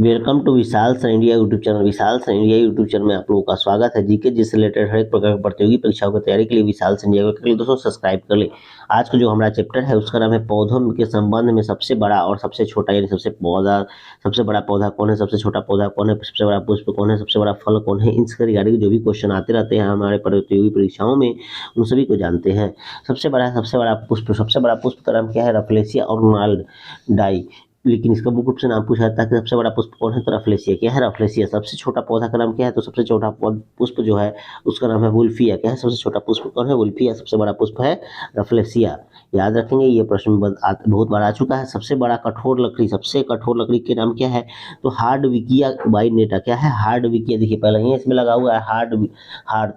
Welcome to Vishal sir India YouTube channel. Vishal sir India YouTube channel में आप लोगों का स्वागत है। जीके जिससे रिलेटेड हर एक प्रकार की प्रतियोगी परीक्षाओं की तैयारी के लिए विशाल सर इंडिया के लिए दोस्तों सब्सक्राइब कर ले। आज का जो हमारा चैप्टर है उसका नाम है पौधों के संबंध में सबसे बड़ा और सबसे छोटा, यानी सबसे बड़ा पौधा कौन है, सबसे छोटा पौधा कौन है, सबसे बड़ा पुष्प कौन है, सबसे बड़ा फल कौन है। इनसे रिगार्डिंग जो भी क्वेश्चन आते रहते हैं हमारे प्रतियोगी परीक्षाओं में, उन सभी को जानते हैं। सबसे बड़ा पुष्प का नाम क्या है? रफलेसिया और डाई। लेकिन इसका मुख्य रूप से नाम पूछा जाता है कि सबसे बड़ा पुष्प कौन है, तो रफलेसिया। क्या है? रफलेसिया। सबसे छोटा पौधा का नाम क्या है? तो सबसे छोटा पुष्प जो है उसका नाम है वुल्फिया। क्या है? सबसे छोटा पुष्प कौन है? वुल्फिया। सबसे बड़ा पुष्प है रफलेसिया। याद रखेंगे, ये प्रश्न बहुत बार आ चुका है। सबसे कठोर लकड़ी के नाम क्या है? तो हार्डविकिया बाइनेटा। क्या है? हार्डविकिया। देखिए पहले ही इसमें लगा हुआ है हार्ड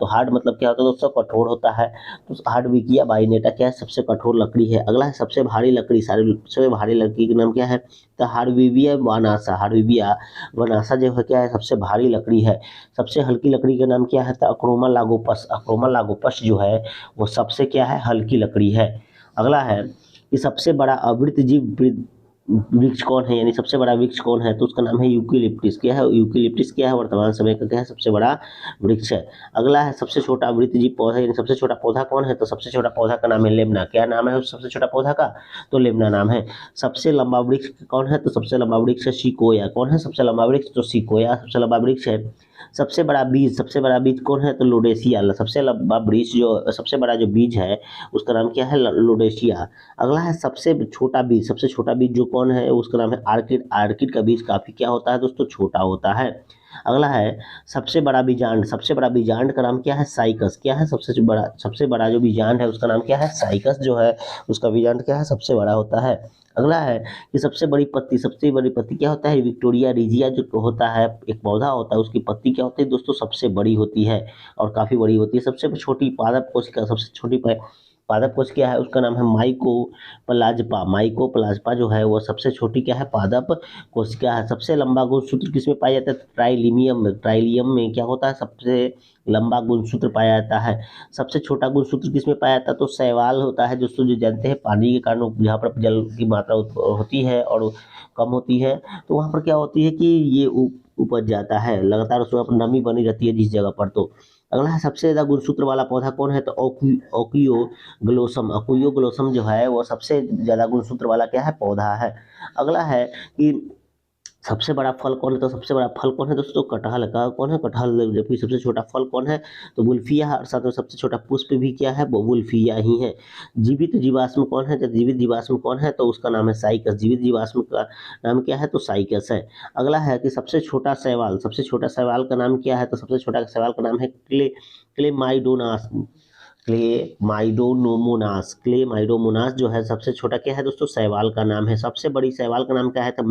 तो हार्ड मतलब क्या होता है दोस्तों? कठोर होता है। तो हार्डविकिया बाइनेटा क्या है? सबसे कठोर लकड़ी है। अगला है सबसे भारी लकड़ी। सबसे भारी लकड़ी का नाम क्या है? तो हार्डविविया वनासा जो है क्या है? सबसे भारी लकड़ी है। सबसे हल्की लकड़ी का नाम क्या है? तो अक्रोमा लागोपस जो है वो सबसे क्या है? हल्की लकड़ी है। अगला है कि सबसे बड़ा आवृतजीव वृक्ष कौन है, यानी सबसे बड़ा वृक्ष कौन है? तो उसका नाम है यूकेलिप्टिस। क्या है? यूकेलिप्टिस क्या है? वर्तमान समय का क्या है? सबसे बड़ा वृक्ष है। अगला है सबसे छोटा वृत्तजीव पौधा, यानी सबसे छोटा पौधा कौन है? तो सबसे छोटा पौधा का नाम है लेमना। क्या नाम है सबसे छोटा पौधा का? तो लेमना नाम है। सबसे लंबा वृक्ष कौन है? तो सबसे लंबा वृक्ष है सिकोया। कौन है सबसे लंबा वृक्ष? तो सिकोया सबसे लंबा वृक्ष है। सबसे बड़ा बीज कौन है? तो लोडेसिया। सबसे बड़ा जो बीज है उसका नाम क्या है? लोडेसिया। अगला है सबसे छोटा बीज जो कौन है? उसका नाम है आर्किड। आर्किड का बीज काफी क्या होता है दोस्तों? छोटा होता है। अगला है सबसे बड़ा बीजांड का नाम क्या है? साइकस। क्या है? सबसे बड़ा जो बीजांड है उसका नाम क्या है? साइकस जो है उसका बीजांड क्या है? सबसे बड़ा होता है। अगला है कि सबसे बड़ी पत्ती क्या होता है? विक्टोरिया रिजिया जो होता है, एक पौधा होता है, उसकी पत्ती क्या होती है दोस्तों? सबसे बड़ी होती है और काफी बड़ी होती है। सबसे छोटी पादप कोशिका, सबसे छोटी पादप कोश क्या है? उसका नाम है माइकोप्लाज्मा जो है वो सबसे छोटी क्या है? पादप कोशिका है। सबसे लंबा गुणसूत्र किसमें पाया जाता है? ट्राइलियम में क्या होता है? सबसे लंबा गुणसूत्र पाया जाता है। सबसे छोटा गुणसूत्र किसमें पाया जाता है? तो शैवाल होता है। दोस्तों जो जानते हैं पानी के कारण जहाँ पर जल की मात्रा होती है और कम होती है, तो वहाँ पर क्या होती है कि ये उपज जाता है, लगातार उसमें पर नमी बनी रहती है जिस जगह पर। तो अगला है सबसे ज्यादा गुणसूत्र वाला पौधा कौन है? तो ओकियो ग्लोसम जो है वो सबसे ज्यादा गुणसूत्र वाला क्या है? पौधा है। अगला है कि सबसे बड़ा फल कौन है? तो सबसे बड़ा फल कौन है दोस्तों? कटहल का। कौन है? कटहल। जबकि सबसे छोटा फल कौन है? तो वुल्फिया। और साथ में सबसे छोटा पुष्प भी क्या है? वो वुल्फिया ही है। जीवित जीवाश्म कौन है? तो जीवित जीवाश्म कौन है? तो उसका नाम है साइकस। जीवित जीवाश्म का नाम क्या है? तो साइकस है। अगला है कि सबसे छोटा शैवाल का नाम क्या है? तो सबसे छोटा शैवाल का नाम है क्लेमाइडोनास। क्लेमाइडोमोनास जो है सबसे छोटा क्या है दोस्तों? शैवाल का नाम है। सबसे बड़ी शैवाल का नाम क्या है? तो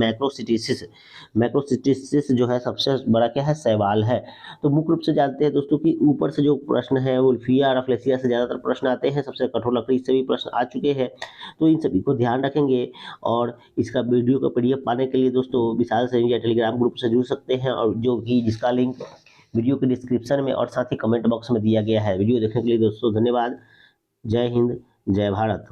मैक्रोसिटिसिस जो है सबसे बड़ा क्या है? शैवाल है। तो मुख्य रूप से जानते हैं दोस्तों कि ऊपर से जो प्रश्न है वुल्फिया रफलेसिया से ज्यादातर प्रश्न आते हैं। सबसे कठोर लकड़ी से भी प्रश्न आ चुके हैं, तो इन सभी को ध्यान रखेंगे। और इसका वीडियो का पीडीएफ पाने के लिए दोस्तों विशाल से इंडिया टेलीग्राम ग्रुप से जुड़ सकते हैं, और जो कि जिसका लिंक वीडियो के डिस्क्रिप्शन में और साथ ही कमेंट बॉक्स में दिया गया है। वीडियो देखने के लिए दोस्तों धन्यवाद। जय हिंद, जय भारत।